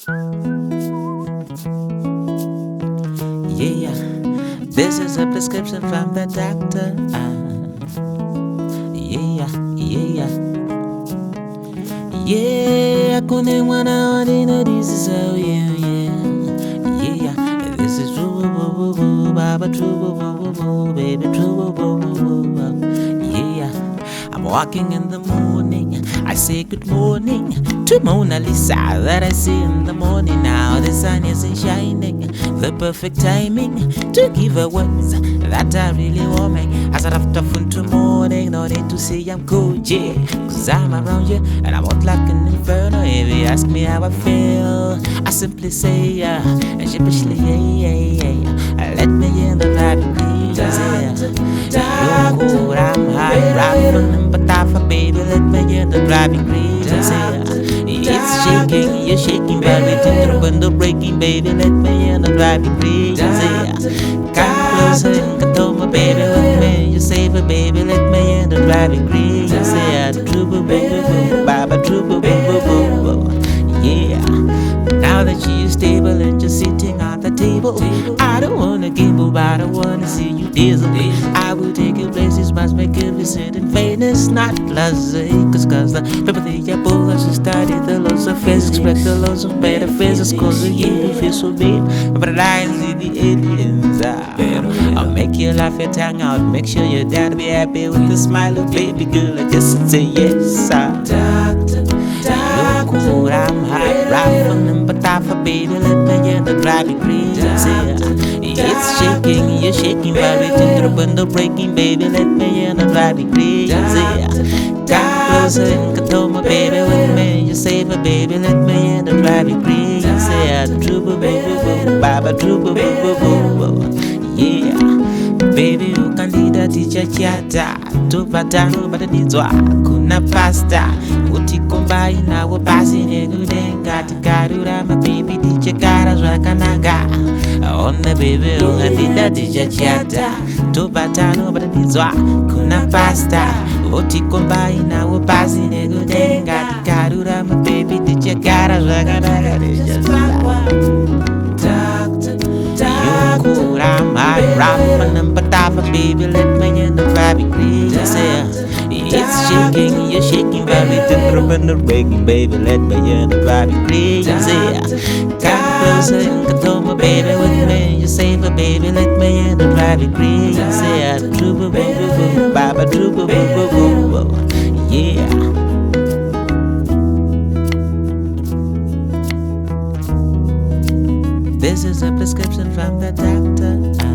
Yeah, this is a prescription from the doctor. Yeah, yeah, yeah. Kune mwana wadina, this is how you, yeah. This is true, baba true, baby true, yeah. I'm walking in the morning, I say good morning to Mona Lisa that I see in the morning. Now the sun isn't shining, the perfect timing to give her words that are really warming. As I have tough into morning, no need to say I'm cool, yeah, cause I'm around you and I'm out like an inferno. If you ask me how I feel, I simply say, yeah, and sheepishly, yeah. Let me in the library, yeah. You're cool, I'm high, rapping, but I baby, let me in the driving range, yeah. It's shaking, you're shaking, very tender when the breaking, baby, let me in the driving range, yeah. Come closer and control my baby with me. You save it, baby, let me in the driving range, yeah. True, baby, baba, true, yeah. Now that she is stable and just sitting at the table, I don't wanna gamble, but I don't wanna see you dazzle. I will take you places, must make you visit in fairness, not lazy. Cause the people think you're both to study the laws of physics, break the laws of metaphysics, cause you feel so big. But I see the aliens. I'll make you laugh your tongue out, make sure your dad be happy with a smile of baby girl. I just say yes, doctor. Cool, I'm high, rapping, but I for baby, let me in the driving range, yeah. It's shaking, you're shaking, very tender when the breaking, baby, let me in the driving range, yeah. Come closer and control my baby with me. You save her, baby, let me in the driving range, yeah. True, baby, baba, true, yeah. Baby, you can lead a teacher chata to patano, but it needs kuna pasta. Uti kombai na wapasi negudenga tikarura my baby teacher kara zvakanaka. On the baby, you can lead a teacher chata to patano, but it needs kuna pasta. Uti kombai na wapasi negudenga tikarura my baby teacher kara zvakanaka. Cool, I'm high, rapping, but I for baby, let me in the driving range, yeah. It's shaking, you're shaking, very tender when the breaking, baby, let me in the driving range, yeah. Come closer and control my baby with me. You save her, baby, let me in the driving range, yeah. True, baba, true, yeah. This is a prescription from the doctor.